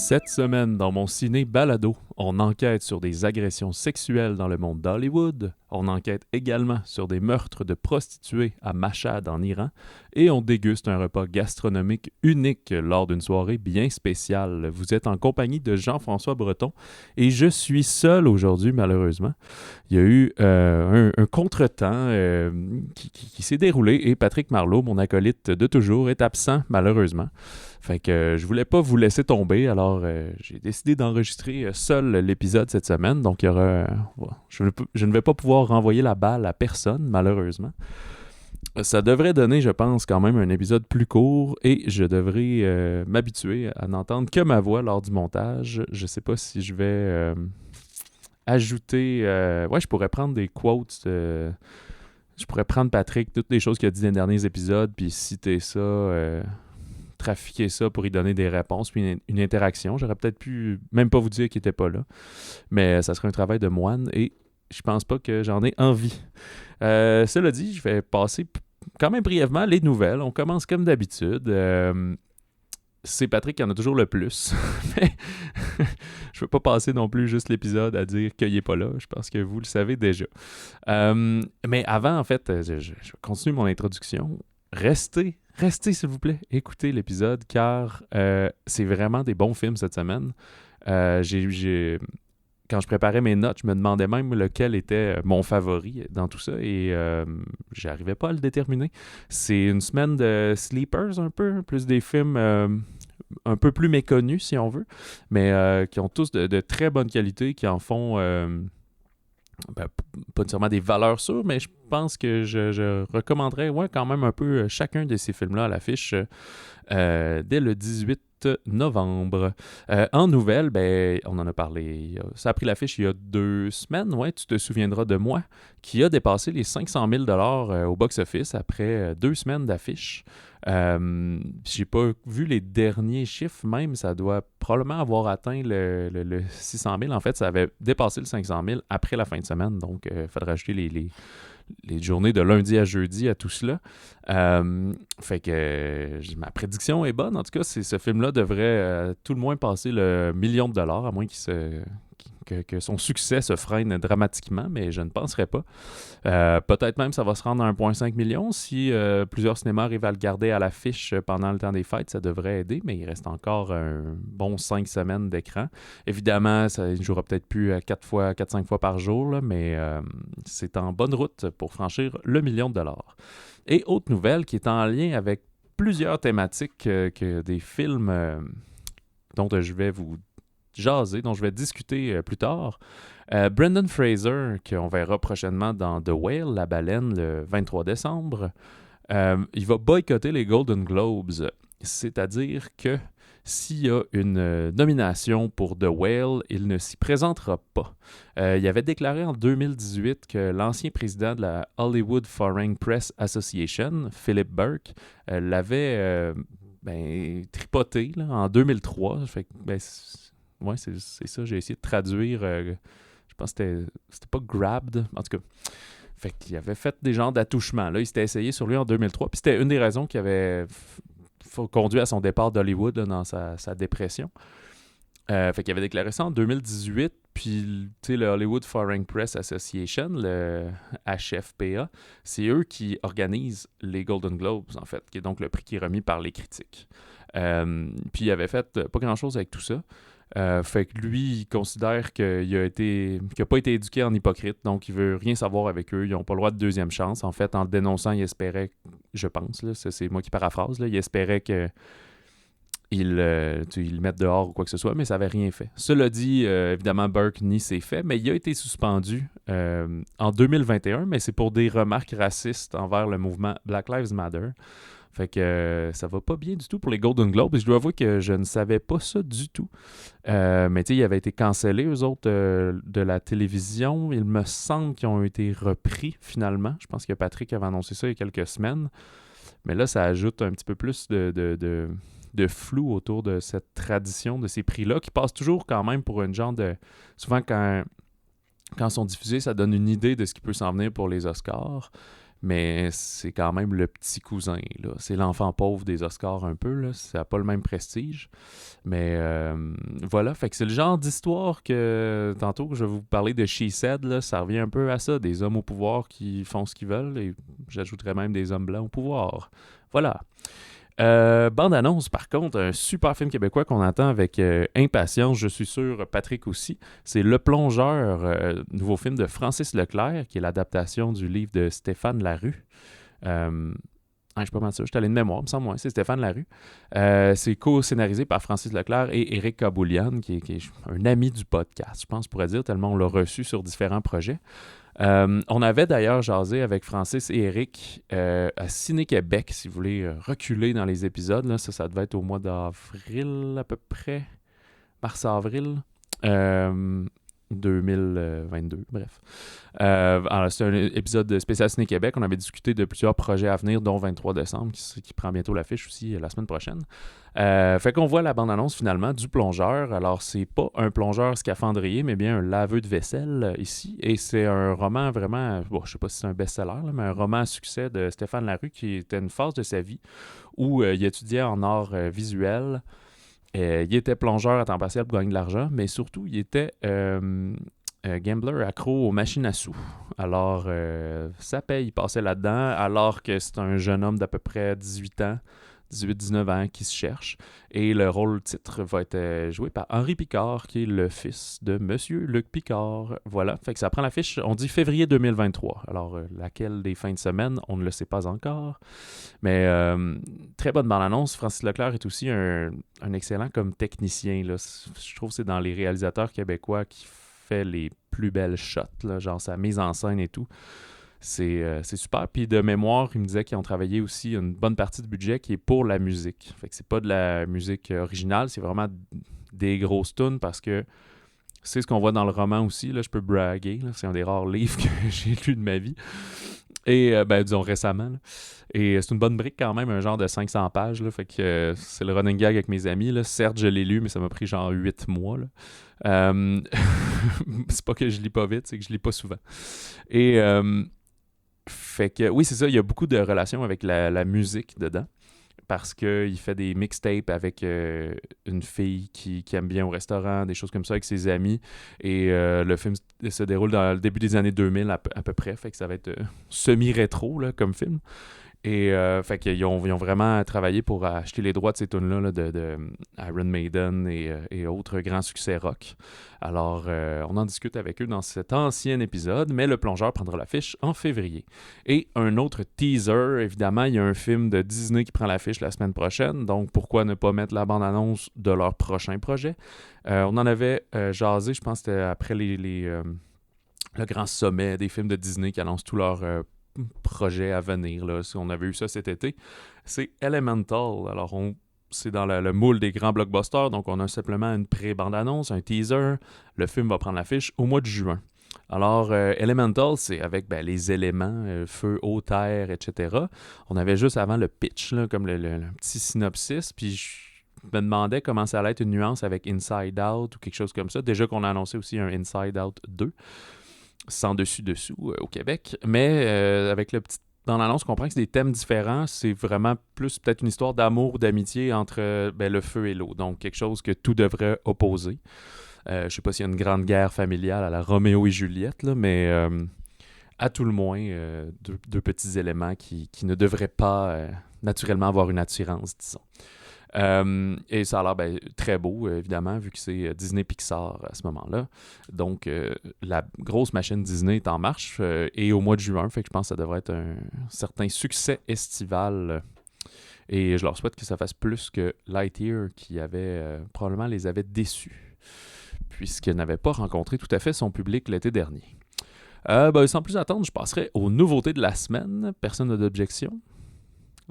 Cette semaine, dans mon ciné balado, on enquête sur des agressions sexuelles dans le monde d'Hollywood, on enquête également sur des meurtres de prostituées à Mashhad en Iran, et on déguste un repas gastronomique unique lors d'une soirée bien spéciale. Vous êtes en compagnie de Jean-François Breton, et je suis seul aujourd'hui, malheureusement. Il y a eu un contretemps qui s'est déroulé, et Patrick Marleau, mon acolyte de toujours, est absent, malheureusement. Fait que je voulais pas vous laisser tomber, alors j'ai décidé d'enregistrer seul l'épisode cette semaine. Donc il y aura, je ne vais pas pouvoir renvoyer la balle à personne, malheureusement. Ça devrait donner, je pense, quand même un épisode plus court et je devrais m'habituer à n'entendre que ma voix lors du montage. Je sais pas si je vais ajouter... je pourrais prendre des quotes... je pourrais prendre Patrick, toutes les choses qu'il a dit dans les derniers épisodes, puis citer ça... trafiquer ça pour y donner des réponses puis une interaction. J'aurais peut-être pu même pas vous dire qu'il était pas là, mais ça serait un travail de moine et je pense pas que j'en ai envie. Cela dit, je vais passer quand même brièvement les nouvelles. On commence comme d'habitude. C'est Patrick qui en a toujours le plus. Mais je veux pas passer non plus juste l'épisode à dire qu'il est pas là. Je pense que vous le savez déjà. Mais avant, en fait, je continue mon introduction. Restez s'il vous plaît, écoutez l'épisode car c'est vraiment des bons films cette semaine. Quand je préparais mes notes, je me demandais même lequel était mon favori dans tout ça et j'arrivais pas à le déterminer. C'est une semaine de sleepers un peu, plus des films un peu plus méconnus si on veut, mais qui ont tous de très bonne qualité, qui en font... pas nécessairement des valeurs sûres, mais je pense que je recommanderais quand même un peu chacun de ces films-là à l'affiche dès le 18 novembre. En nouvelles, on en a parlé. Ça a pris l'affiche il y a 2 semaines. Ouais, tu te souviendras de moi, qui a dépassé les 500 000 $ au box-office après 2 semaines d'affiche. J'ai pas vu les derniers chiffres, même ça doit probablement avoir atteint le 600 000. En fait, ça avait dépassé le 500 000 après la fin de semaine, donc il faudrait ajouter les journées de lundi à jeudi à tout cela. Fait que ma prédiction est bonne. En tout cas, ce film-là devrait tout le moins passer le $1 million, à moins que son succès se freine dramatiquement, mais je ne penserais pas. Peut-être même ça va se rendre à 1,5 million. Si plusieurs cinémas arrivent à le garder à l'affiche pendant le temps des fêtes, ça devrait aider, mais il reste encore un bon 5 semaines d'écran. Évidemment, il ne jouera peut-être plus 4-5 fois par jour, là, mais c'est en bonne route pour franchir le $1 million. Et autre nouvelle qui est en lien avec plusieurs thématiques que des films dont je vais vous jaser, dont je vais discuter plus tard. Brendan Fraser, qu'on verra prochainement dans The Whale, La Baleine, le 23 décembre, il va boycotter les Golden Globes. C'est-à-dire que s'il y a une nomination pour The Whale, il ne s'y présentera pas. Il avait déclaré en 2018 que l'ancien président de la Hollywood Foreign Press Association, Philip Burke, l'avait tripoté là, en 2003. Fait que, c'est ça, j'ai essayé de traduire. Je pense que c'était pas grabbed, en tout cas. Fait qu'il avait fait des genres d'attouchements. Là, il s'était essayé sur lui en 2003. Puis c'était une des raisons qui avait conduit à son départ d'Hollywood là, dans sa dépression. Fait qu'il avait déclaré ça en 2018. Puis, tu sais, le Hollywood Foreign Press Association, le HFPA, c'est eux qui organisent les Golden Globes, en fait, qui est donc le prix qui est remis par les critiques. Puis il avait fait pas grand-chose avec tout ça. Fait que lui, il considère qu'il n'a pas été éduqué en hypocrite, donc il veut rien savoir avec eux. Ils n'ont pas le droit de deuxième chance. En fait, en le dénonçant, il espérait, je pense, là, c'est moi qui paraphrase, là, il espérait qu'il le mette dehors ou quoi que ce soit, mais ça n'avait rien fait. Cela dit, évidemment, Burke nie ses faits, mais il a été suspendu en 2021, mais c'est pour des remarques racistes envers le mouvement Black Lives Matter. Fait que ça va pas bien du tout pour les Golden Globes. Et je dois avouer que je ne savais pas ça du tout. Mais tu sais, ils avaient été cancellés, eux autres, de la télévision. Il me semble qu'ils ont été repris, finalement. Je pense que Patrick avait annoncé ça il y a quelques semaines. Mais là, ça ajoute un petit peu plus de flou autour de cette tradition, de ces prix-là, qui passent toujours quand même pour une genre de... Souvent, quand ils sont diffusés, ça donne une idée de ce qui peut s'en venir pour les Oscars. mais c'est quand même le petit cousin, là. C'est l'enfant pauvre des Oscars un peu, là. Ça n'a pas le même prestige. Mais voilà, fait que c'est le genre d'histoire que, tantôt que je vais vous parler de She Said, là, ça revient un peu à ça, des hommes au pouvoir qui font ce qu'ils veulent, et j'ajouterais même des hommes blancs au pouvoir. Voilà. Bande-annonce, par contre, un super film québécois qu'on attend avec impatience, je suis sûr, Patrick aussi. C'est Le Plongeur, nouveau film de Francis Leclerc, qui est l'adaptation du livre de Stéphane Larue. Je suis pas mal sûr, je suis allé de mémoire, il me semble, ouais, c'est Stéphane Larue. C'est co-scénarisé par Francis Leclerc et Éric Kaboulian, qui est un ami du podcast, je pense, on pourrait dire, tellement on l'a reçu sur différents projets. On avait d'ailleurs jasé avec Francis et Eric à Ciné-Québec, si vous voulez reculer dans les épisodes. Là, ça devait être au mois d'avril à peu près, mars-avril 2022, bref. Alors, c'est un épisode spécial Ciné-Québec. On avait discuté de plusieurs projets à venir, dont 23 décembre, qui prend bientôt l'affiche aussi la semaine prochaine. Fait qu'on voit la bande-annonce finalement du plongeur. Alors, c'est pas un plongeur scaphandrier, mais bien un laveux de vaisselle ici. Et c'est un roman vraiment, bon, je sais pas si c'est un best-seller, là, mais un roman à succès de Stéphane Larue qui était une phase de sa vie où il étudiait en art visuel. Il était plongeur à temps partiel pour gagner de l'argent, mais surtout, il était gambler accro aux machines à sous. Alors, ça paye, il passait là-dedans, alors que c'est un jeune homme d'à peu près 18 ans, 18-19 ans qui se cherche. Et le rôle titre va être joué par Henri Picard, qui est le fils de Monsieur Luc Picard. Voilà, fait que ça prend l'affiche, on dit février 2023. Alors, laquelle des fins de semaine, on ne le sait pas encore. Mais très bonne bande-annonce. Francis Leclerc est aussi un excellent comme technicien, là. Je trouve que c'est dans les réalisateurs québécois qui fait les plus belles shots, là, genre sa mise en scène et tout. C'est super. Puis de mémoire, il me disait qu'ils ont travaillé aussi une bonne partie du budget qui est pour la musique. Fait que c'est pas de la musique originale, c'est vraiment des grosses tunes parce que c'est ce qu'on voit dans le roman aussi. Là, je peux braguer. Là, c'est un des rares livres que j'ai lu de ma vie. Et, disons récemment. Là. Et c'est une bonne brique quand même, un genre de 500 pages. Là, fait que c'est le running gag avec mes amis. Là. Certes, je l'ai lu, mais ça m'a pris genre 8 mois. Là. C'est pas que je lis pas vite, c'est que je lis pas souvent. Et fait que, oui, c'est ça, il y a beaucoup de relations avec la musique dedans. Parce qu'il fait des mixtapes avec une fille qui aime bien au restaurant, des choses comme ça avec ses amis. Et le film se déroule dans le début des années 2000 à peu près. Fait que ça va être semi-rétro là, comme film. Et fait qu'ils ont vraiment travaillé pour acheter les droits de ces tunes-là là, de Iron Maiden et autres grands succès rock. Alors, on en discute avec eux dans cet ancien épisode, mais le plongeur prendra l'affiche en février. Et un autre teaser, évidemment, il y a un film de Disney qui prend l'affiche la semaine prochaine, donc pourquoi ne pas mettre la bande-annonce de leur prochain projet? On en avait jasé, je pense que c'était après le grand sommet des films de Disney qui annoncent tous leurs projet à venir. Là. Si on avait eu ça cet été, c'est Elemental. Alors, c'est dans le moule des grands blockbusters, donc on a simplement une pré-bande-annonce, un teaser. Le film va prendre l'affiche au mois de juin. Alors, Elemental, c'est avec les éléments, feu, eau, terre, etc. On avait juste avant le pitch, là, comme le petit synopsis, puis je me demandais comment ça allait être une nuance avec Inside Out ou quelque chose comme ça. Déjà qu'on a annoncé aussi un Inside Out 2. Sans dessus-dessous au Québec. Mais avec le petit dans l'annonce, on comprend que c'est des thèmes différents. C'est vraiment plus peut-être une histoire d'amour ou d'amitié entre le feu et l'eau. Donc, quelque chose que tout devrait opposer. Je ne sais pas s'il y a une grande guerre familiale à la Roméo et Juliette, là, mais à tout le moins, deux petits éléments qui ne devraient pas naturellement avoir une attirance, disons. Et ça a l'air très beau, évidemment, vu que c'est Disney Pixar à ce moment-là. Donc, la grosse machine Disney est en marche et au mois de juin, fait que je pense que ça devrait être un certain succès estival. Et je leur souhaite que ça fasse plus que Lightyear, qui probablement les avait déçus, puisqu'il n'avait pas rencontré tout à fait son public l'été dernier. Sans plus attendre, je passerai aux nouveautés de la semaine. Personne n'a d'objection?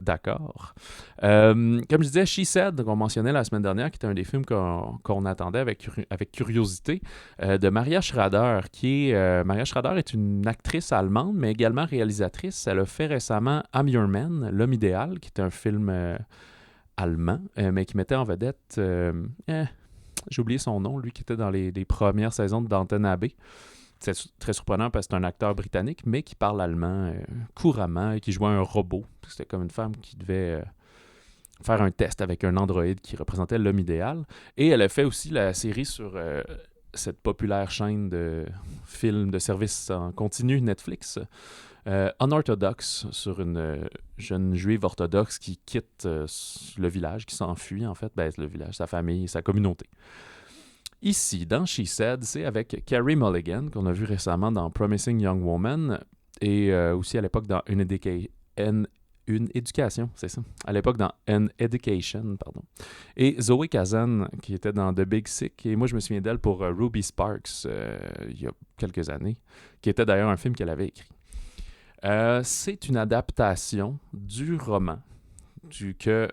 D'accord. Comme je disais, She Said, qu'on mentionnait la semaine dernière, qui était un des films qu'on attendait avec curiosité, de Maria Schrader, Maria Schrader est une actrice allemande, mais également réalisatrice. Elle a fait récemment I'm Your Man, L'homme idéal, qui est un film allemand, mais qui mettait en vedette, j'ai oublié son nom, lui qui était dans les premières saisons de Downton Abbey. c'est très surprenant parce que c'est un acteur britannique, mais qui parle allemand couramment et qui jouait un robot. C'était comme une femme qui devait faire un test avec un androïde qui représentait l'homme idéal. Et elle a fait aussi la série sur cette populaire chaîne de films de service en continu Netflix, Unorthodox, sur une jeune juive orthodoxe qui quitte le village, qui s'enfuit en fait, le village, sa famille, sa communauté. Ici, dans She Said, c'est avec Carey Mulligan, qu'on a vu récemment dans Promising Young Woman, et aussi à l'époque dans Une éducation, c'est ça. À l'époque dans An Education, pardon. Et Zoe Kazan, qui était dans The Big Sick, et moi je me souviens d'elle pour Ruby Sparks, il y a quelques années, qui était d'ailleurs un film qu'elle avait écrit. C'est une adaptation du roman que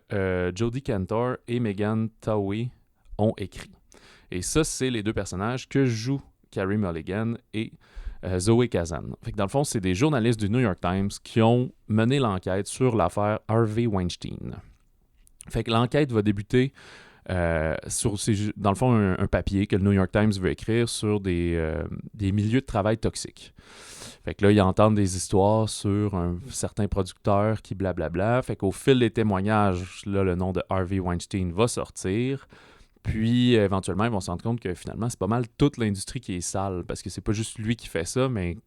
Jodie Cantor et Megan Twohey ont écrit. Et ça, c'est les deux personnages que jouent Carey Mulligan et Zoe Kazan. Fait que dans le fond, c'est des journalistes du New York Times qui ont mené l'enquête sur l'affaire Harvey Weinstein. Fait que l'enquête va débuter sur, dans le fond, un papier que le New York Times veut écrire sur des milieux de travail toxiques. Fait que là, ils entendent des histoires sur un certain producteur qui blablabla. Fait qu'au fil des témoignages, là, le nom de Harvey Weinstein va sortir. Puis, éventuellement, ils vont se rendre compte que finalement, c'est pas mal toute l'industrie qui est sale, parce que c'est pas juste lui qui fait ça, mais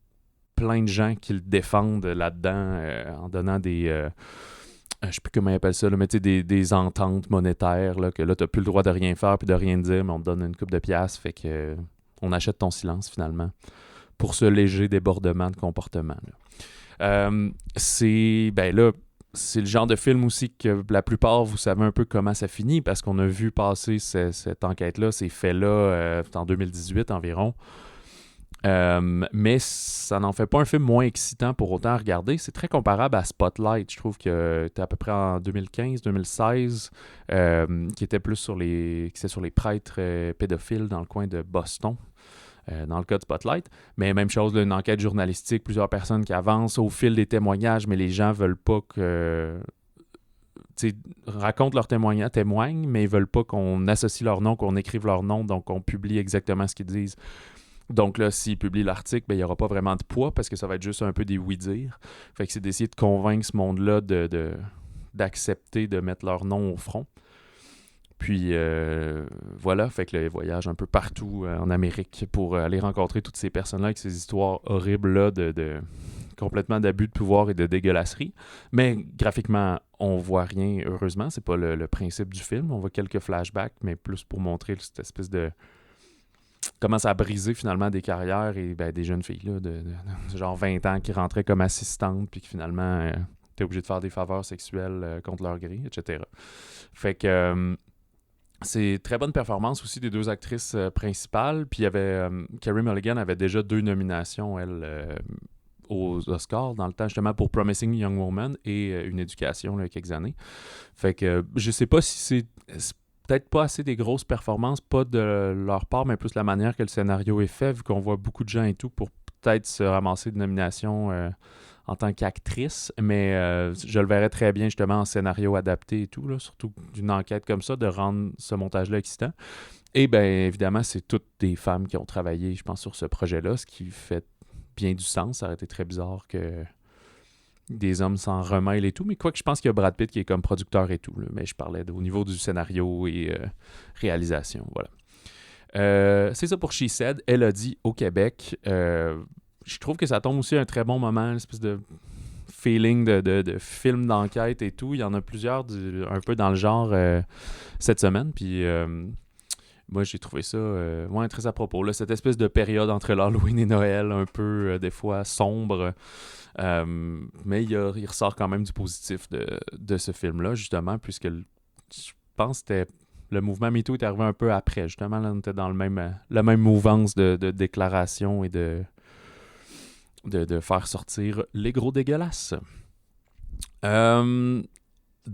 plein de gens qui le défendent là-dedans en donnant des... je sais plus comment ils appellent ça, là, mais tu sais, des ententes monétaires, là, que là, t'as plus le droit de rien faire puis de rien dire, mais on te donne une coupe de piastres, fait que on achète ton silence, finalement, pour ce léger débordement de comportement. C'est le genre de film aussi que la plupart, vous savez un peu comment ça finit, parce qu'on a vu passer cette enquête-là, ces faits-là, en 2018 environ. Mais ça n'en fait pas un film moins excitant pour autant à regarder. C'est très comparable à Spotlight. Je trouve que c'était à peu près en 2015-2016, qui était plus sur les prêtres pédophiles dans le coin de Boston. Dans le cas de Spotlight. Mais même chose, là, une enquête journalistique, plusieurs personnes qui avancent au fil des témoignages, mais les gens veulent pas que... racontent leurs témoignent, mais ils veulent pas qu'on associe leur nom, qu'on écrive leur nom, donc on publie exactement ce qu'ils disent. Donc là, s'ils publient l'article, il n'y aura pas vraiment de poids, parce que ça va être juste un peu des oui-dire. Fait que c'est d'essayer de convaincre ce monde-là d'accepter de mettre leur nom au front. Puis voilà, fait que là, ils voyagent un peu partout en Amérique pour aller rencontrer toutes ces personnes-là avec ces histoires horribles-là de complètement d'abus de pouvoir et de dégueulasserie. Mais graphiquement, on voit rien, heureusement. C'est pas le principe du film. On voit quelques flashbacks, mais plus pour montrer cette espèce de... comment ça a brisé finalement des carrières et des jeunes filles là, de genre 20 ans qui rentraient comme assistantes puis qui finalement étaient obligées de faire des faveurs sexuelles contre leur gré, etc. Fait que... c'est très bonne performance aussi des deux actrices principales. Puis il y avait Carey Mulligan avait déjà 2 nominations, elle, aux Oscars, dans le temps justement pour Promising Young Woman et Une éducation, là, il y a quelques années. Fait que je sais pas si c'est peut-être pas assez des grosses performances, pas de leur part, mais plus la manière que le scénario est fait, vu qu'on voit beaucoup de gens et tout, pour peut-être se ramasser de nominations en tant qu'actrice, mais je le verrais très bien justement en scénario adapté et tout, là, surtout d'une enquête comme ça, de rendre ce montage-là excitant. Et bien évidemment, c'est toutes des femmes qui ont travaillé, je pense, sur ce projet-là, ce qui fait bien du sens. Ça aurait été très bizarre que des hommes s'en remêlent et tout, mais quoique je pense qu'il y a Brad Pitt qui est comme producteur et tout, là, mais je parlais au niveau du scénario et réalisation, voilà. C'est ça pour She Said. Elle a dit au Québec... je trouve que ça tombe aussi à un très bon moment, une espèce de feeling de film d'enquête et tout. Il y en a plusieurs un peu dans le genre cette semaine. Puis moi, j'ai trouvé ça très à propos. Là, cette espèce de période entre l'Halloween et Noël, un peu des fois sombre. Mais il ressort quand même du positif de ce film-là, justement, puisque je pense que le mouvement MeToo est arrivé un peu après. Justement, là, on était dans la même mouvance de déclaration et de faire sortir les gros dégueulasses.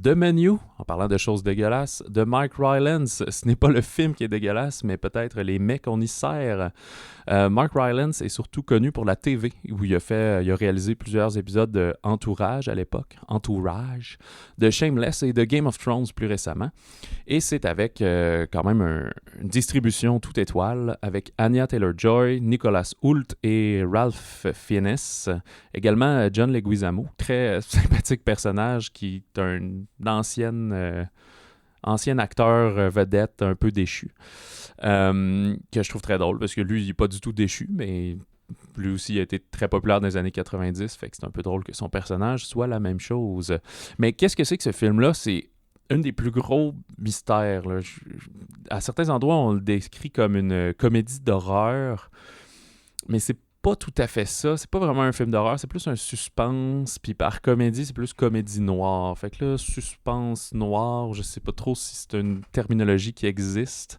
The Menu, en parlant de choses dégueulasses, de Mike Rylance. Ce n'est pas le film qui est dégueulasse, mais peut-être les mets qu'on y sert. Mark Rylance est surtout connu pour la TV, où il a réalisé plusieurs épisodes de Entourage à l'époque, de Shameless et de Game of Thrones plus récemment. Et c'est avec quand même une distribution toute étoile, avec Anya Taylor-Joy, Nicholas Hoult et Ralph Fiennes. Également John Leguizamo, très sympathique personnage qui est un ancien acteur vedette un peu déchu. Que je trouve très drôle parce que lui, il n'est pas du tout déchu, mais lui aussi a été très populaire dans les années 90, fait que c'est un peu drôle que son personnage soit la même chose. Mais qu'est-ce que c'est que ce film-là? C'est un des plus gros mystères. Là. À certains endroits, on le décrit comme une comédie d'horreur, mais c'est pas tout à fait ça. C'est pas vraiment un film d'horreur, c'est plus un suspense. Puis par comédie, c'est plus comédie noire. Fait que là, suspense noir, je sais pas trop si c'est une terminologie qui existe.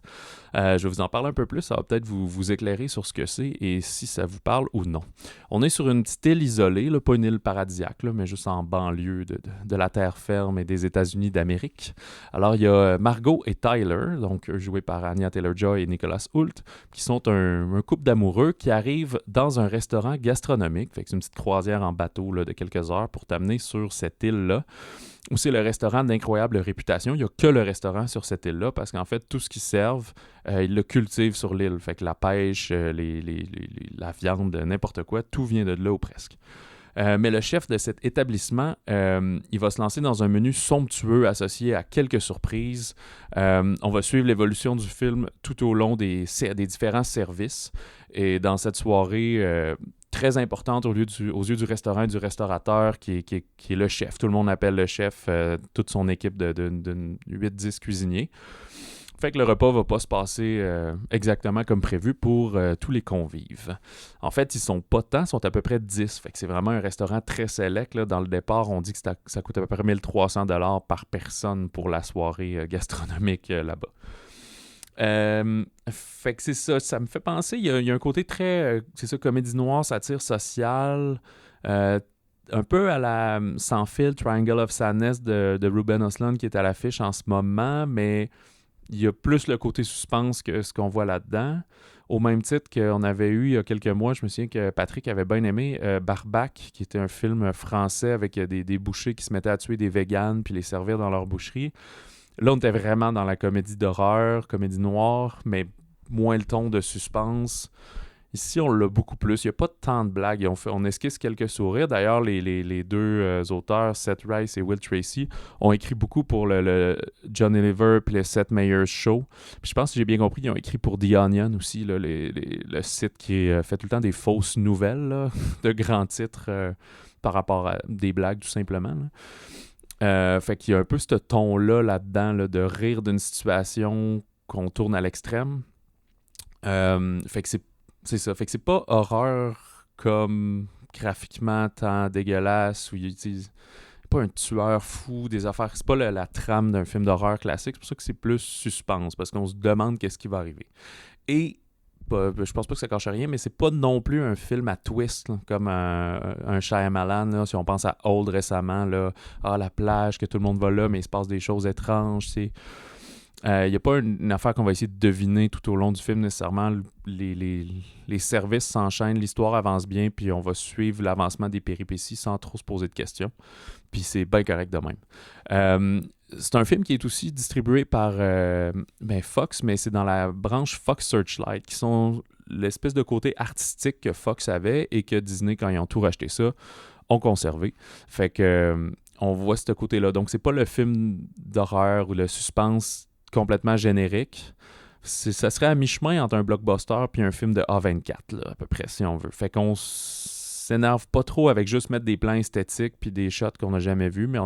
Je vais vous en parler un peu plus. Ça va peut-être vous éclairer sur ce que c'est et si ça vous parle ou non. On est sur une petite île isolée, là, pas une île paradisiaque, là, mais juste en banlieue de la terre ferme et des États-Unis d'Amérique. Alors, il y a Margot et Tyler, donc joués par Anya Taylor-Joy et Nicholas Hoult, qui sont un couple d'amoureux qui arrivent dans un restaurant gastronomique. Fait que c'est une petite croisière en bateau là, de quelques heures pour t'amener sur cette île-là, où c'est le restaurant d'incroyable réputation. Il n'y a que le restaurant sur cette île-là, parce qu'en fait, tout ce qu'ils servent, ils le cultivent sur l'île. Fait que la pêche, la viande, n'importe quoi, tout vient de là ou presque. Mais le chef de cet établissement, il va se lancer dans un menu somptueux associé à quelques surprises. On va suivre l'évolution du film tout au long des différents services. Et dans cette soirée très importante aux yeux du restaurant et du restaurateur qui est le chef. Tout le monde appelle le chef toute son équipe de 8-10 cuisiniers. Fait que le repas va pas se passer exactement comme prévu pour tous les convives. En fait, ils sont pas tant, ils sont à peu près 10. Fait que c'est vraiment un restaurant très select. Là. Dans le départ, on dit que ça coûte à peu près 1 300$ par personne pour la soirée gastronomique là-bas. Fait que c'est ça me fait penser, il y a un côté très, c'est ça, comédie noire, satire sociale, un peu à la Sans fil, Triangle of Sadness de Ruben Östlund qui est à l'affiche en ce moment, mais il y a plus le côté suspense que ce qu'on voit là-dedans. Au même titre qu'on avait eu il y a quelques mois, je me souviens que Patrick avait bien aimé Barbac, qui était un film français avec des bouchers qui se mettaient à tuer des véganes puis les servir dans leur boucherie. Là, on était vraiment dans la comédie d'horreur, comédie noire, mais moins le ton de suspense. Ici, on l'a beaucoup plus. Il n'y a pas tant de blagues. On esquisse quelques sourires. D'ailleurs, les deux auteurs, Seth Rice et Will Tracy, ont écrit beaucoup pour le John Oliver et le Seth Meyers Show. Puis je pense, si j'ai bien compris, ils ont écrit pour The Onion aussi, là, le site qui fait tout le temps des fausses nouvelles là, de grands titres par rapport à des blagues, tout simplement. Là. Fait qu'il y a un peu ce ton-là là-dedans là, de rire d'une situation qu'on tourne à l'extrême. Fait que c'est ça. Fait que c'est pas horreur comme graphiquement tant dégueulasse où il utilise pas un tueur fou, des affaires. C'est pas la trame d'un film d'horreur classique. C'est pour ça que c'est plus suspense parce qu'on se demande qu'est-ce qui va arriver. Et je pense pas que ça cache rien, mais c'est pas non plus un film à twist là, comme un Shyamalan. Là, si on pense à Old récemment, là, la plage, que tout le monde va là, mais il se passe des choses étranges. Il n'y a pas une affaire qu'on va essayer de deviner tout au long du film nécessairement. Les services s'enchaînent, l'histoire avance bien, puis on va suivre l'avancement des péripéties sans trop se poser de questions. Puis c'est bien correct de même. C'est un film qui est aussi distribué par Fox, mais c'est dans la branche Fox Searchlight, qui sont l'espèce de côté artistique que Fox avait et que Disney, quand ils ont tout racheté ça, ont conservé. Fait que on voit ce côté-là. Donc c'est pas le film d'horreur ou le suspense complètement générique. Ça serait à mi-chemin entre un blockbuster puis un film de A24, là, à peu près, si on veut. Fait qu'on s'énerve pas trop avec juste mettre des plans esthétiques puis des shots qu'on n'a jamais vus, mais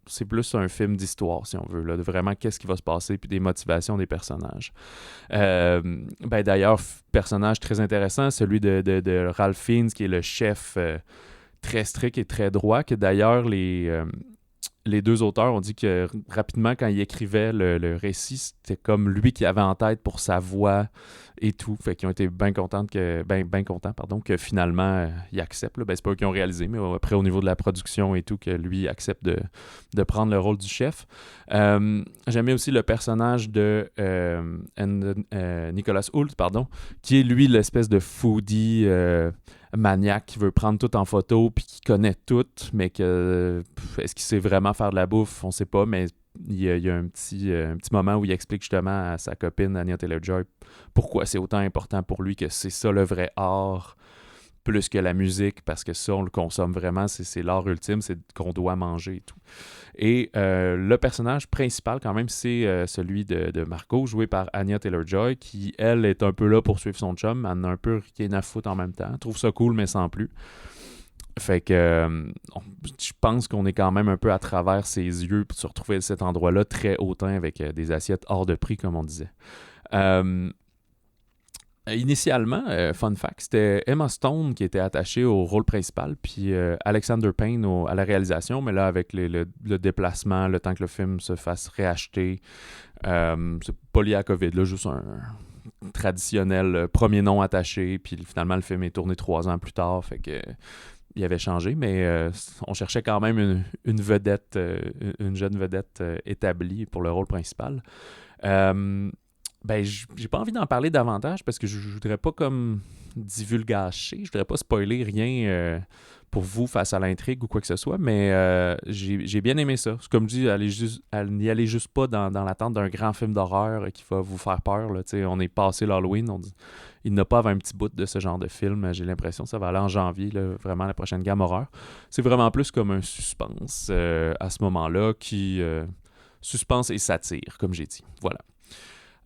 c'est plus un film d'histoire, si on veut, là, de vraiment qu'est-ce qui va se passer puis des motivations des personnages. D'ailleurs, personnage très intéressant, celui de Ralph Fiennes, qui est le chef très strict et très droit, que d'ailleurs, les deux auteurs ont dit que rapidement, quand ils écrivaient le récit, c'était comme lui qui avait en tête pour sa voix et tout. Fait qu'ils ont été bien contents que finalement, il accepte. Là. Ben, c'est pas eux qui ont réalisé, mais après, au niveau de la production et tout, que lui accepte de prendre le rôle du chef. J'aimais aussi le personnage de Nicolas Hoult, qui est lui l'espèce de foodie maniaque qui veut prendre tout en photo puis qui connaît tout, mais que est-ce qu'il sait vraiment faire de la bouffe? On sait pas, mais il y a un petit moment où il explique justement à sa copine Anya Taylor-Joy pourquoi c'est autant important pour lui, que c'est ça le vrai art plus que la musique, parce que ça, on le consomme vraiment, c'est l'art ultime, c'est qu'on doit manger et tout. Et le personnage principal, quand même, c'est celui de Marco, joué par Anya Taylor-Joy, qui, elle, est un peu là pour suivre son chum, elle en a un peu rien à foutre en même temps, elle trouve ça cool, mais sans plus. Fait que je pense qu'on est quand même un peu à travers ses yeux pour se retrouver à cet endroit-là très hautain avec des assiettes hors de prix, comme on disait. Initialement, fun fact, c'était Emma Stone qui était attachée au rôle principal, puis Alexander Payne à la réalisation, mais là, avec le déplacement, le temps que le film se fasse réacheter, c'est pas lié à COVID, là, juste un traditionnel premier nom attaché, puis finalement, le film est tourné 3 ans plus tard, fait que il avait changé, mais on cherchait quand même une vedette, une jeune vedette établie pour le rôle principal. Ben, j'ai pas envie d'en parler davantage parce que je voudrais pas comme divulgacher, je voudrais pas spoiler rien pour vous face à l'intrigue ou quoi que ce soit, mais j'ai bien aimé ça. C'est comme je dis, n'y allez juste pas dans l'attente d'un grand film d'horreur qui va vous faire peur. Là. On est passé l'Halloween, il n'a pas un petit bout de ce genre de film, j'ai l'impression que ça va aller en janvier, là, vraiment la prochaine gamme horreur. C'est vraiment plus comme un suspense à ce moment-là qui... suspense et satire, comme j'ai dit. Voilà.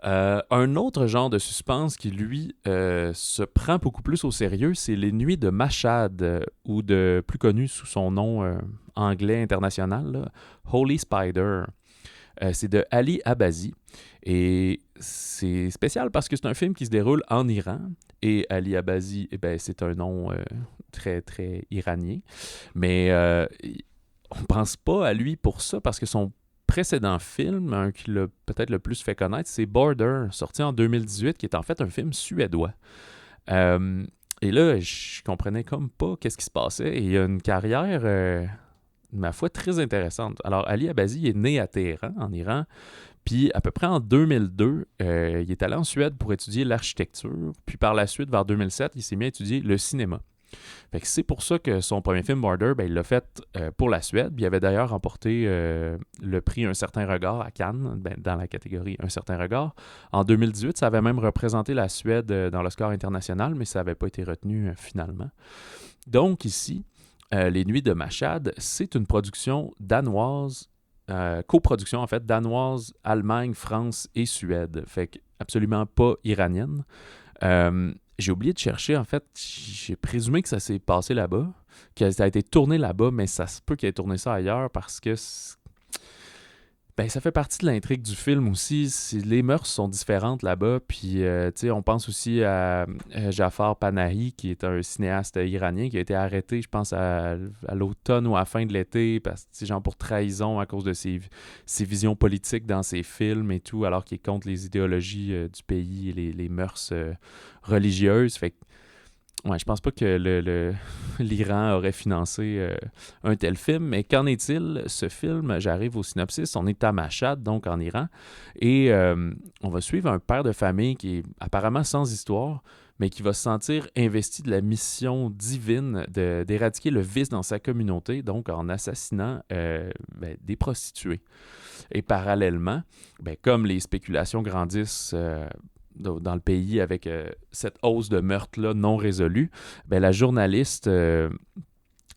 Un autre genre de suspense qui, lui, se prend beaucoup plus au sérieux, c'est Les Nuits de Mashhad, ou plus connu sous son nom anglais international, là, Holy Spider. C'est de Ali Abazi. Et c'est spécial parce que c'est un film qui se déroule en Iran. Et Ali Abazi, c'est un nom très, très iranien. Mais on pense pas à lui pour ça parce que son précédent film, qui l'a peut-être le plus fait connaître, c'est Border, sorti en 2018, qui est en fait un film suédois. Et là, je comprenais comme pas qu'est-ce qui se passait. Et il a une carrière, ma foi, très intéressante. Alors, Ali Abazi est né à Téhéran, en Iran, puis à peu près en 2002, il est allé en Suède pour étudier l'architecture, puis par la suite, vers 2007, il s'est mis à étudier le cinéma. Fait que c'est pour ça que son premier film, Border, il l'a fait pour la Suède. Il avait d'ailleurs remporté le prix Un certain regard à Cannes, dans la catégorie Un certain regard. En 2018, ça avait même représenté la Suède dans l'Oscar international, mais ça n'avait pas été retenu finalement. Donc ici, Les Nuits de Mashhad, c'est une production danoise, coproduction en fait, danoise, Allemagne, France et Suède. Fait que absolument pas iranienne. J'ai oublié de chercher, en fait, j'ai présumé que ça s'est passé là-bas, que ça a été tourné là-bas, mais ça se peut qu'il ait tourné ça ailleurs parce que ça fait partie de l'intrigue du film aussi. Les mœurs sont différentes là-bas, puis on pense aussi à Jafar Panahi, qui est un cinéaste iranien qui a été arrêté, je pense, à l'automne ou à la fin de l'été, parce que genre pour trahison à cause de ses visions politiques dans ses films et tout, alors qu'il est contre les idéologies du pays et les mœurs religieuses. Fait que ouais, je pense pas que l'Iran aurait financé un tel film, mais qu'en est-il? Ce film, j'arrive au synopsis, on est à Mashhad, donc en Iran, et on va suivre un père de famille qui est apparemment sans histoire, mais qui va se sentir investi de la mission divine d'éradiquer le vice dans sa communauté, donc en assassinant des prostituées. Et parallèlement, comme les spéculations grandissent dans le pays avec cette hausse de meurtres-là non résolue, la journaliste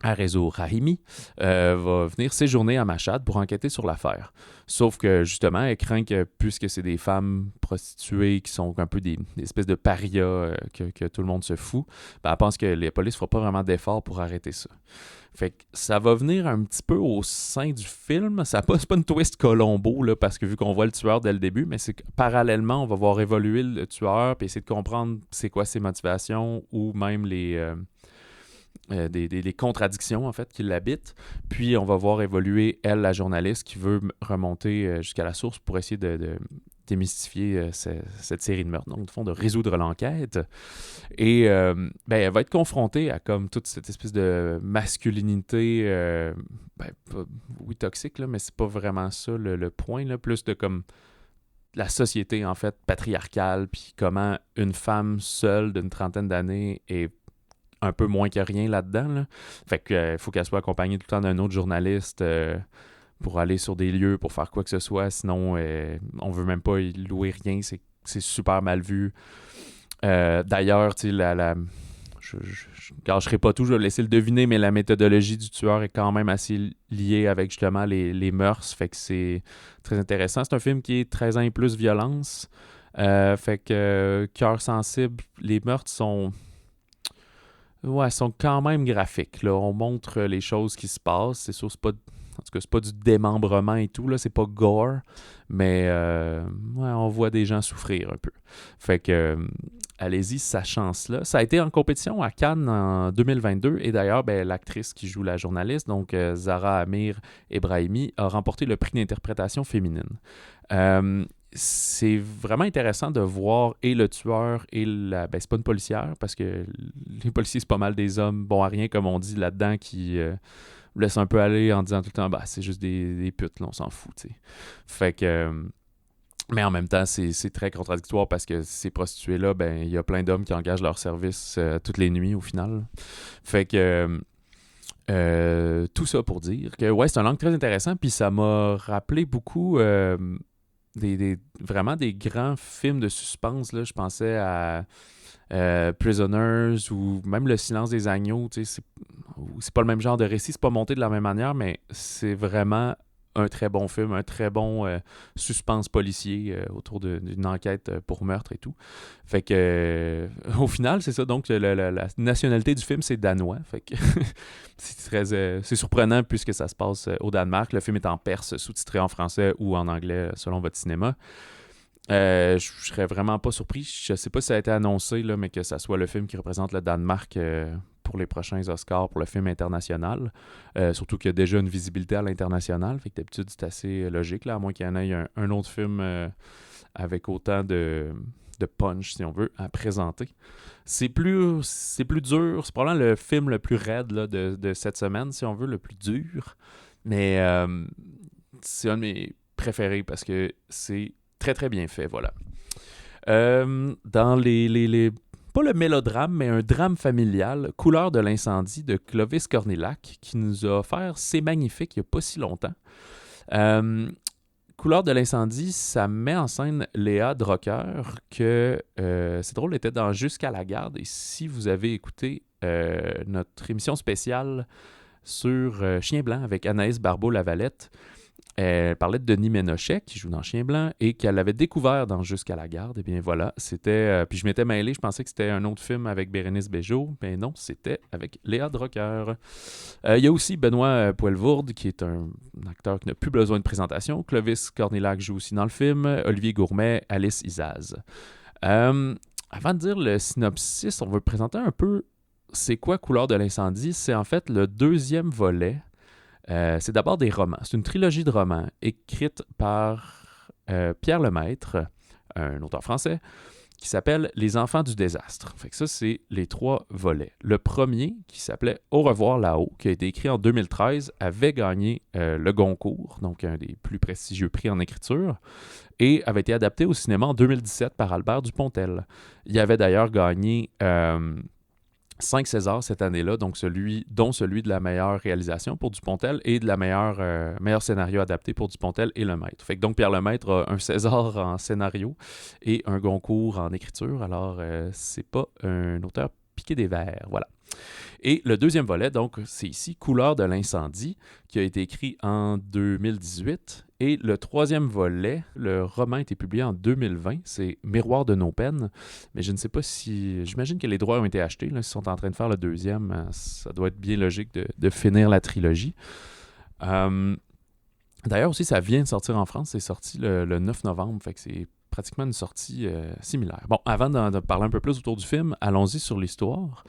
Arezzo Rahimi va venir séjourner à Mashhad pour enquêter sur l'affaire. Sauf que, justement, elle craint que, puisque c'est des femmes prostituées qui sont un peu des espèces de parias que tout le monde se fout, elle pense que la police ne fera pas vraiment d'efforts pour arrêter ça. Fait que ça va venir un petit peu au sein du film. C'est pas une twist Colombo, là, parce que vu qu'on voit le tueur dès le début, mais c'est que parallèlement, on va voir évoluer le tueur puis essayer de comprendre c'est quoi ses motivations ou même des contradictions, en fait, qui l'habitent. Puis, on va voir évoluer, elle, la journaliste, qui veut remonter jusqu'à la source pour essayer de démystifier cette série de meurtres. Donc, au fond, de résoudre l'enquête. Et elle va être confrontée à comme toute cette espèce de masculinité, oui, toxique, là, mais c'est pas vraiment ça le point, là, plus de comme la société, en fait, patriarcale, puis comment une femme seule d'une trentaine d'années est un peu moins que rien là-dedans. Là. Fait qu'il faut qu'elle soit accompagnée tout le temps d'un autre journaliste pour aller sur des lieux, pour faire quoi que ce soit. Sinon, on veut même pas y louer rien. C'est super mal vu. D'ailleurs, tu sais, je gâcherai pas tout, je vais laisser le deviner, mais la méthodologie du tueur est quand même assez liée avec justement les mœurs. Fait que c'est très intéressant. C'est un film qui est 13 ans et plus violence. Fait que cœur sensible, les meurtres sont quand même graphiques. Là. On montre les choses qui se passent. C'est sûr, en tout cas, c'est pas du démembrement et tout. Là. C'est pas gore, mais on voit des gens souffrir un peu. Fait que allez-y, sa chance-là. Ça a été en compétition à Cannes en 2022 et d'ailleurs, l'actrice qui joue la journaliste, donc Zahra Amir Ebrahimi, a remporté le prix d'interprétation féminine. C'est vraiment intéressant de voir et le tueur et c'est pas une policière parce que les policiers c'est pas mal des hommes bons à rien comme on dit là-dedans qui laissent un peu aller en disant tout le temps c'est juste des putes là, on s'en fout t'sais. Fait que mais en même temps c'est très contradictoire parce que ces prostituées là il y a plein d'hommes qui engagent leur service toutes les nuits au final. Fait que tout ça pour dire que c'est un langue très intéressant puis ça m'a rappelé beaucoup vraiment des grands films de suspense. Là. Je pensais à Prisoners ou même Le silence des agneaux. C'est pas le même genre de récit, c'est pas monté de la même manière, mais c'est vraiment un très bon film, un très bon suspense policier autour d'une enquête pour meurtre et tout. Fait que au final, c'est ça. Donc, la nationalité du film, c'est danois. Fait que c'est surprenant puisque ça se passe au Danemark. Le film est en perse, sous-titré en français ou en anglais selon votre cinéma. Je serais vraiment pas surpris. Je sais pas si ça a été annoncé, là, mais que ça soit le film qui représente le Danemark pour les prochains Oscars pour le film international. Surtout qu'il y a déjà une visibilité à l'international. Fait que d'habitude, c'est assez logique, là, à moins qu'il y en ait un autre film avec autant de punch, si on veut, à présenter. C'est plus dur. C'est probablement le film le plus raide là, de cette semaine, si on veut, le plus dur. Mais c'est un de mes préférés parce que c'est très, très bien fait, voilà. Dans les pas le mélodrame, mais un drame familial, Couleur de l'incendie de Clovis Cornillac, qui nous a offert C'est magnifique il n'y a pas si longtemps. Couleur de l'incendie, ça met en scène Léa Drucker, que, c'est drôle, était dans Jusqu'à la garde. Et si vous avez écouté notre émission spéciale sur Chien blanc avec Anaïs Barbeau-Lavalette, elle parlait de Denis Ménochet, qui joue dans Chien blanc, et qu'elle avait découvert dans Jusqu'à la garde. Et bien voilà, c'était... puis je m'étais mêlé, je pensais que c'était un autre film avec Bérénice Bejo, mais non, c'était avec Léa Drucker. Il y a aussi Benoît Poelvoorde, qui est un acteur qui n'a plus besoin de présentation. Clovis Cornillac joue aussi dans le film. Olivier Gourmet, Alice Izaz. Avant de dire le synopsis, on va présenter un peu c'est quoi Couleur de l'incendie. C'est en fait le deuxième volet. C'est d'abord des romans. C'est une trilogie de romans écrite par Pierre Lemaître, un auteur français, qui s'appelle Les enfants du désastre. Fait que ça, c'est les 3 volets. Le premier, qui s'appelait Au revoir là-haut, qui a été écrit en 2013, avait gagné le Goncourt, donc un des plus prestigieux prix en écriture, et avait été adapté au cinéma en 2017 par Albert Dupontel. Il avait d'ailleurs gagné 5 Césars cette année-là, donc dont celui de la meilleure réalisation pour Dupontel et de la meilleur scénario adapté pour Dupontel et Lemaître. Fait que donc Pierre Lemaître a un César en scénario et un Goncourt en écriture, alors c'est pas un auteur piqué des vers, voilà. Et le deuxième volet, donc, c'est ici Couleur de l'incendie, qui a été écrit en 2018. Et le troisième volet, le roman a été publié en 2020, c'est Miroir de nos peines. Mais je ne sais pas si... J'imagine que les droits ont été achetés. Là, s'ils sont en train de faire le deuxième, ça doit être bien logique de finir la trilogie. D'ailleurs aussi, ça vient de sortir en France. C'est sorti le 9 novembre, fait que c'est pratiquement une sortie similaire. Bon, avant de parler un peu plus autour du film, allons-y sur l'histoire.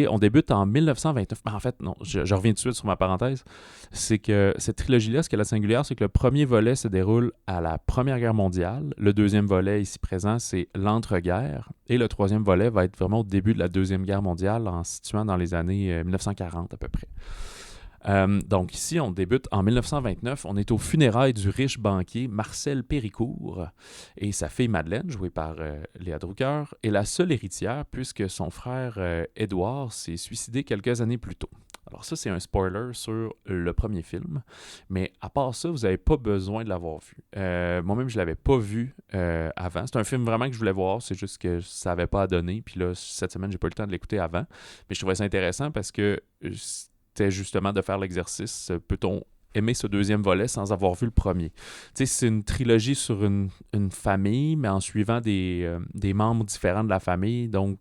On débute en 1929. En fait, non, je reviens tout de suite sur ma parenthèse. C'est que cette trilogie-là, ce qu'elle a de singulière, c'est que le premier volet se déroule à la Première Guerre mondiale. Le deuxième volet, ici présent, c'est l'entre-guerres. Et le troisième volet va être vraiment au début de la Deuxième Guerre mondiale, en se situant dans les années 1940 à peu près. Donc ici, on débute en 1929. On est aux funérailles du riche banquier Marcel Péricourt et sa fille Madeleine, jouée par Léa Drucker, est la seule héritière puisque son frère Édouard s'est suicidé quelques années plus tôt. Alors ça, c'est un spoiler sur le premier film, mais à part ça, vous n'avez pas besoin de l'avoir vu. Moi-même, je ne l'avais pas vu avant. C'est un film vraiment que je voulais voir, c'est juste que ça n'avait pas à donner. Puis là, cette semaine, j'ai pas eu le temps de l'écouter avant, mais je trouvais ça intéressant parce que c'était justement de faire l'exercice. Peut-on aimer ce deuxième volet sans avoir vu le premier? Tu sais, c'est une trilogie sur une famille, mais en suivant des membres différents de la famille. Donc,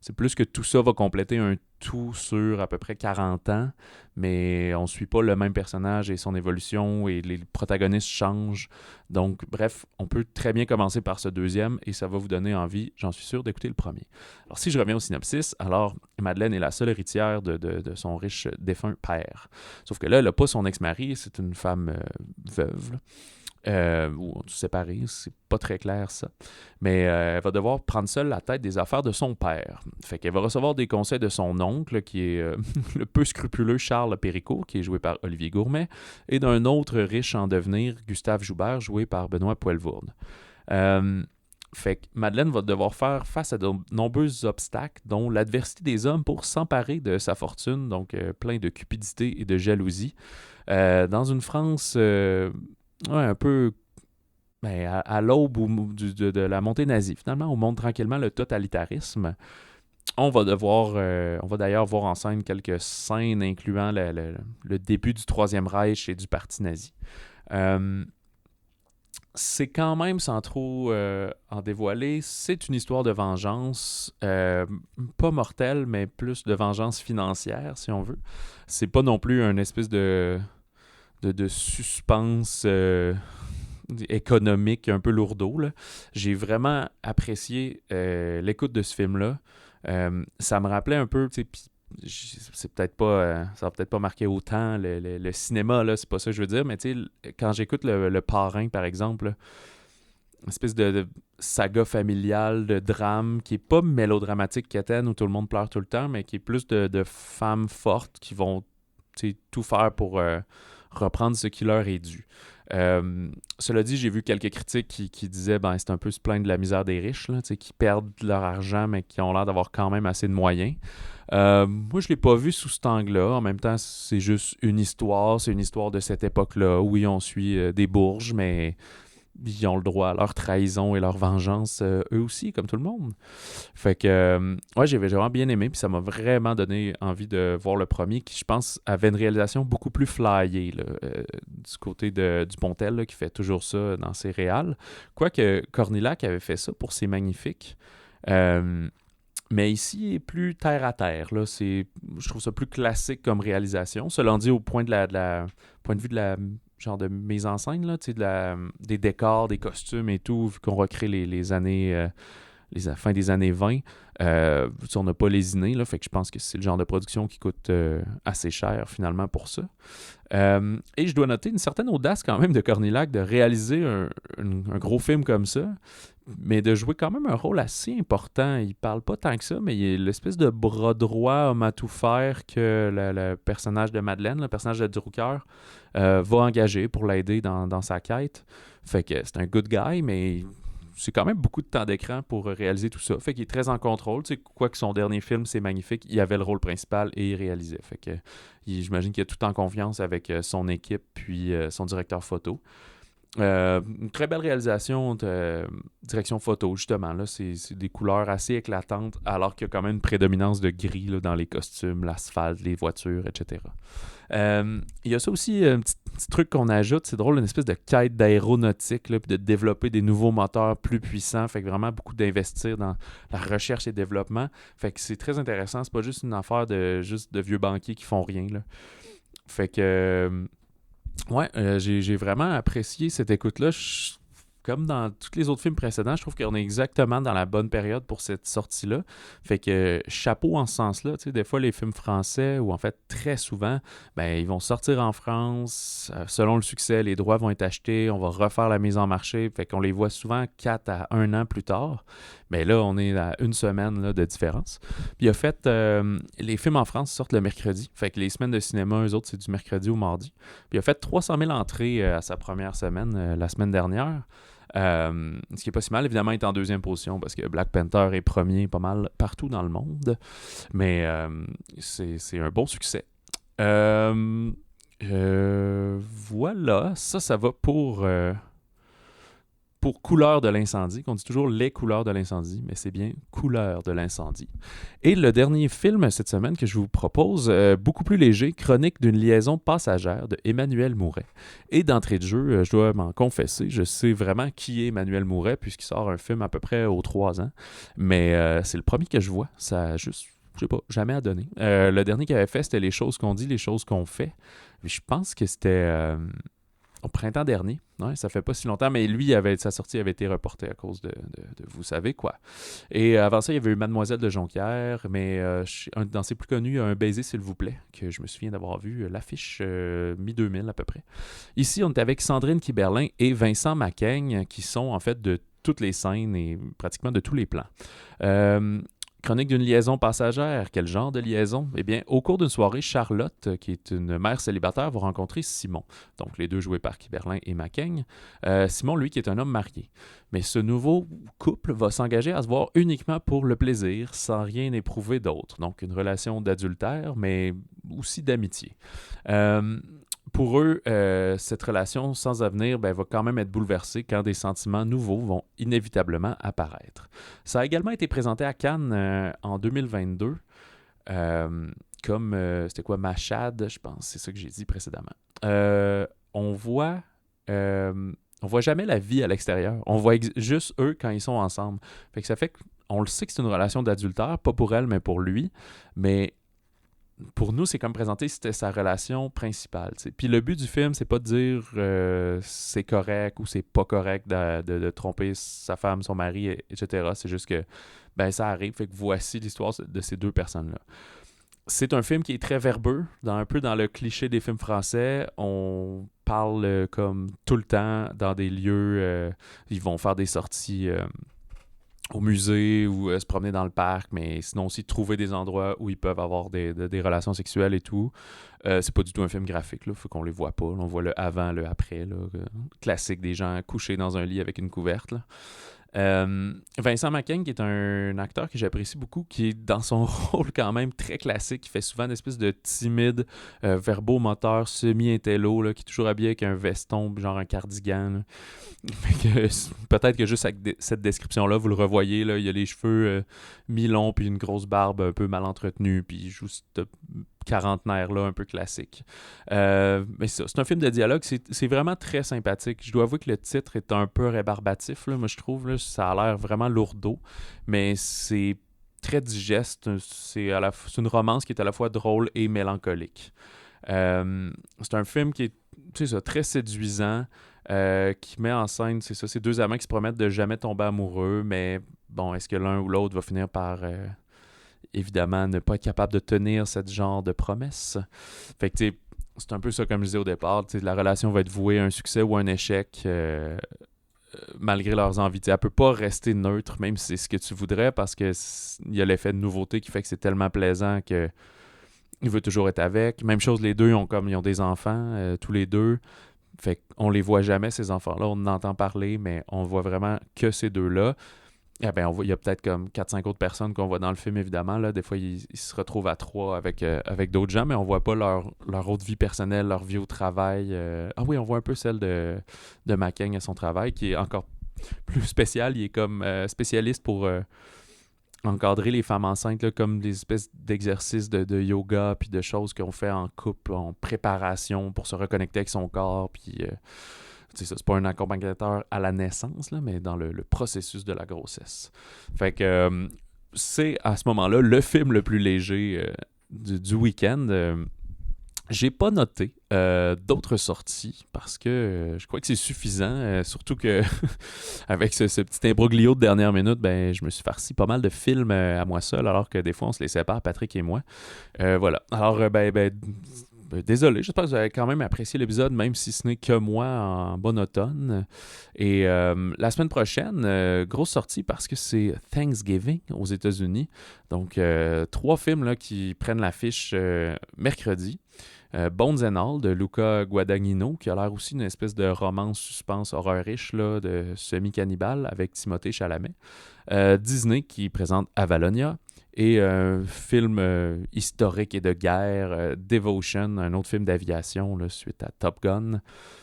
c'est plus que tout ça va compléter un tout sur à peu près 40 ans, mais on ne suit pas le même personnage et son évolution et les protagonistes changent. Donc, bref, on peut très bien commencer par ce deuxième et ça va vous donner envie, j'en suis sûr, d'écouter le premier. Alors, si je reviens au synopsis, alors Madeleine est la seule héritière de son riche défunt père. Sauf que là, elle n'a pas son ex-mari, c'est une femme veuve, là. Ou séparée, c'est pas très clair ça. Mais elle va devoir prendre seule la tête des affaires de son père. Fait qu'elle va recevoir des conseils de son oncle, qui est le peu scrupuleux Charles Péricourt, qui est joué par Olivier Gourmet, et d'un autre riche en devenir, Gustave Joubert, joué par Benoît Poelvoorde. Fait que Madeleine va devoir faire face à de nombreux obstacles, dont l'adversité des hommes pour s'emparer de sa fortune, donc plein de cupidité et de jalousie. Dans une France un peu à l'aube de la montée nazie, finalement, on monte tranquillement le totalitarisme. On va d'ailleurs voir en scène quelques scènes incluant le début du Troisième Reich et du Parti nazi. C'est quand même, sans trop en dévoiler, c'est une histoire de vengeance, pas mortelle, mais plus de vengeance financière, si on veut. C'est pas non plus une espèce de suspense économique un peu lourdeau, là. J'ai vraiment apprécié l'écoute de ce film-là. Ça me rappelait un peu, tu sais, c'est peut-être pas, ça va peut-être pas marquer autant le cinéma, là, c'est pas ça que je veux dire, mais tu sais, quand j'écoute le Parrain, par exemple, là, une espèce de saga familiale, de drame, qui est pas mélodramatique qu'Étienne, où tout le monde pleure tout le temps, mais qui est plus de femmes fortes qui vont tout faire pour reprendre ce qui leur est dû. Cela dit, j'ai vu quelques critiques qui disaient c'est un peu se plaindre de la misère des riches, là, qui perdent leur argent, mais qui ont l'air d'avoir quand même assez de moyens. Moi, je ne l'ai pas vu sous cet angle-là. En même temps, c'est juste une histoire. C'est une histoire de cette époque-là. Oui, on suit des bourges, mais ils ont le droit à leur trahison et leur vengeance, eux aussi, comme tout le monde. Fait que, ouais, j'ai vraiment bien aimé, puis ça m'a vraiment donné envie de voir le premier, qui, je pense, avait une réalisation beaucoup plus flyée, là, du côté de Dupontel, là, qui fait toujours ça dans ses réals. Quoique Cornillac avait fait ça pour ses Magnifiques. Mais ici, il est plus terre-à-terre. Là. Je trouve ça plus classique comme réalisation. Cela dit, au point point de vue de la genre de mise en scène, là, des décors, des costumes et tout, vu qu'on recrée les années, la fin des années 20, on n'a pas lésiné, là, fait que je pense que c'est le genre de production qui coûte assez cher finalement pour ça. Et je dois noter une certaine audace quand même de Cornillac de réaliser un gros film comme ça, mais de jouer quand même un rôle assez important. Il parle pas tant que ça, mais il est l'espèce de bras droit homme à tout faire que le personnage de Madeleine, le personnage de Drucker, va engager pour l'aider dans sa quête. Fait que c'est un good guy, mais c'est quand même beaucoup de temps d'écran pour réaliser tout ça. Fait qu'il est très en contrôle. Tu sais, quoique son dernier film, c'est magnifique, il avait le rôle principal et il réalisait. Fait que j'imagine qu'il est tout en confiance avec son équipe puis son directeur photo. Une très belle réalisation de direction photo, justement. Là, c'est des couleurs assez éclatantes, alors qu'il y a quand même une prédominance de gris là, dans les costumes, l'asphalte, les voitures, etc. Il y a ça aussi, un petit truc qu'on ajoute, c'est drôle, une espèce de quête d'aéronautique, là, puis de développer des nouveaux moteurs plus puissants. Fait que vraiment beaucoup d'investir dans la recherche et développement. Fait que c'est très intéressant. C'est pas juste une affaire juste de vieux banquiers qui font rien, là. Fait que... ouais, j'ai vraiment apprécié cette écoute-là. comme dans tous les autres films précédents, je trouve qu'on est exactement dans la bonne période pour cette sortie-là. Fait que chapeau en ce sens-là. Tu sais, des fois, les films français, ou en fait, très souvent, ben, ils vont sortir en France. Selon le succès, les droits vont être achetés. On va refaire la mise en marché. Fait qu'on les voit souvent 4 à 1 an plus tard. Mais là, on est à une semaine là, de différence. Puis, en fait, les films en France sortent le mercredi. Fait que les semaines de cinéma, eux autres, c'est du mercredi au mardi. Puis, il a fait 300 000 entrées à sa première semaine, la semaine dernière. Ce qui est pas si mal, évidemment, il est en deuxième position parce que Black Panther est premier pas mal partout dans le monde. Mais c'est un bon succès. Voilà, ça va pour Couleurs de l'incendie, qu'on dit toujours les couleurs de l'incendie, mais c'est bien Couleurs de l'incendie. Et le dernier film cette semaine que je vous propose, beaucoup plus léger, Chronique d'une liaison passagère de Emmanuel Mouret. Et d'entrée de jeu, je dois m'en confesser, je sais vraiment qui est Emmanuel Mouret, puisqu'il sort un film à peu près aux 3 ans, mais c'est le premier que je vois, ça a juste... Je sais pas, jamais à donner. Le dernier qu'il avait fait, c'était Les choses qu'on dit, les choses qu'on fait. Je pense que c'était... au printemps dernier. Ouais, ça fait pas si longtemps, mais lui, sa sortie avait été reportée à cause de vous savez quoi. Et avant ça, il y avait eu Mademoiselle de Jonquière, mais dans ses plus connus, il y a Un baiser s'il vous plaît, que je me souviens d'avoir vu l'affiche mi-2000 à peu près. Ici, on est avec Sandrine Kiberlin et Vincent Macaigne, qui sont en fait de toutes les scènes et pratiquement de tous les plans. Chronique d'une liaison passagère. Quel genre de liaison? Eh bien, au cours d'une soirée, Charlotte, qui est une mère célibataire, va rencontrer Simon. Donc, les deux joués par Kiberlin et Macaigne. Simon, lui, qui est un homme marié. Mais ce nouveau couple va s'engager à se voir uniquement pour le plaisir, sans rien éprouver d'autre. Donc, une relation d'adultère, mais aussi d'amitié. Pour eux, cette relation sans avenir va quand même être bouleversée quand des sentiments nouveaux vont inévitablement apparaître. Ça a également été présenté à Cannes en 2022, comme, c'était quoi, Machad, je pense, c'est ça que j'ai dit précédemment. On voit jamais la vie à l'extérieur. On voit juste eux quand ils sont ensemble. Fait que ça fait qu'on le sait que c'est une relation d'adultère, pas pour elle, mais pour lui. Mais pour nous, c'est comme présenté, c'était sa relation principale. T'sais. Puis le but du film, c'est pas de dire c'est correct ou c'est pas correct de tromper sa femme, son mari, etc. C'est juste que ça arrive. Fait que voici l'histoire de ces deux personnes-là. C'est un film qui est très verbeux, un peu dans le cliché des films français. On parle comme tout le temps dans des lieux. Ils vont faire des sorties au musée ou se promener dans le parc, mais sinon aussi trouver des endroits où ils peuvent avoir des relations sexuelles et tout. C'est pas du tout un film graphique, là, faut qu'on les voit pas. Là, on voit le avant, le après, là, classique des gens couchés dans un lit avec une couverte. Là. Vincent Macaigne, qui est un acteur que j'apprécie beaucoup, qui est dans son rôle quand même très classique, qui fait souvent une espèce de timide verbomoteur semi-intello, là, qui est toujours habillé avec un veston, genre un cardigan. Là. Fait que, peut-être que juste avec cette description-là, vous le revoyez, là, il a les cheveux mi-longs, puis une grosse barbe un peu mal entretenue, puis il joue ce quarantenaire-là un peu classique. Mais c'est un film de dialogue, c'est vraiment très sympathique. Je dois avouer que le titre est un peu rébarbatif, là, moi je trouve, là, ça a l'air vraiment lourdeau, mais c'est très digeste, c'est une romance qui est à la fois drôle et mélancolique. C'est un film qui est très séduisant, qui met en scène, ces deux amants qui se promettent de jamais tomber amoureux, mais bon, est-ce que l'un ou l'autre va finir par évidemment ne pas être capable de tenir ce genre de promesse? Fait que c'est un peu ça comme je disais au départ, la relation va être vouée à un succès ou à un échec malgré leurs envies. Elle peut pas rester neutre, même si c'est ce que tu voudrais, parce que il y a l'effet de nouveauté qui fait que c'est tellement plaisant que il veut toujours être avec. Même chose, les deux ils ont des enfants, tous les deux. Fait qu'on les voit jamais, ces enfants-là. On en entend parler, mais on voit vraiment que ces deux-là. Eh ben, il y a peut-être comme 4-5 autres personnes qu'on voit dans le film, évidemment. Là. Des fois, ils se retrouvent à 3 avec d'autres gens, mais on voit pas leur autre vie personnelle, leur vie au travail. Ah oui, on voit un peu celle de Macaigne à son travail, qui est encore plus spéciale. Il est comme spécialiste pour encadrer les femmes enceintes, là, comme des espèces d'exercices de yoga, puis de choses qu'on fait en couple, en préparation pour se reconnecter avec son corps, puis... c'est pas un accompagnateur à la naissance, là, mais dans le processus de la grossesse. Fait que c'est à ce moment-là le film le plus léger du week-end. J'ai pas noté d'autres sorties parce que je crois que c'est suffisant. Surtout que avec ce petit imbroglio de dernière minute, ben, je me suis farci pas mal de films à moi seul, alors que des fois on se les sépare, Patrick et moi. Voilà. Alors, désolé, j'espère que vous avez quand même apprécié l'épisode, même si ce n'est que moi en bon automne. Et la semaine prochaine, grosse sortie parce que c'est Thanksgiving aux États-Unis. Donc, 3 films là, qui prennent l'affiche mercredi. Bones and All de Luca Guadagnino, qui a l'air aussi une espèce de romance suspense horreur riche là, de semi-cannibale avec Timothée Chalamet. Disney qui présente Avalonia. Et un film historique et de guerre, Devotion, un autre film d'aviation là, suite à Top Gun.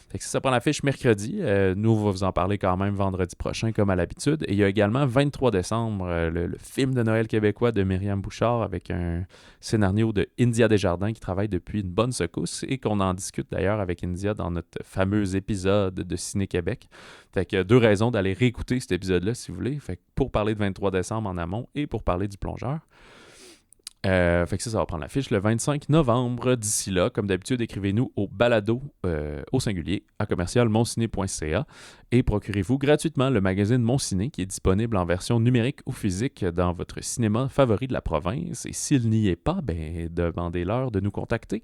Fait que ça prend l'affiche mercredi. Nous, on va vous en parler quand même vendredi prochain, comme à l'habitude. Et il y a également 23 décembre, le film de Noël québécois de Myriam Bouchard avec un scénario de India Desjardins qui travaille depuis une bonne secousse et qu'on en discute d'ailleurs avec India dans notre fameux épisode de Ciné-Québec. Fait que 2 raisons d'aller réécouter cet épisode-là si vous voulez. Fait que pour parler de 23 décembre en amont et pour parler du plongeur. Fait que ça va prendre l'affiche le 25 novembre. D'ici là, comme d'habitude, écrivez-nous au balado au singulier à commercial-monciné.ca et procurez-vous gratuitement le magazine Mon Ciné qui est disponible en version numérique ou physique dans votre cinéma favori de la province. Et s'il n'y est pas, ben demandez-leur de nous contacter.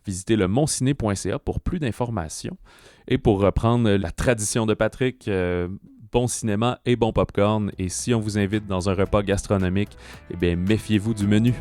Visitez le monciné.ca pour plus d'informations. Et pour reprendre la tradition de Patrick, bon cinéma et bon popcorn. Et si on vous invite dans un repas gastronomique, eh bien, méfiez-vous du menu.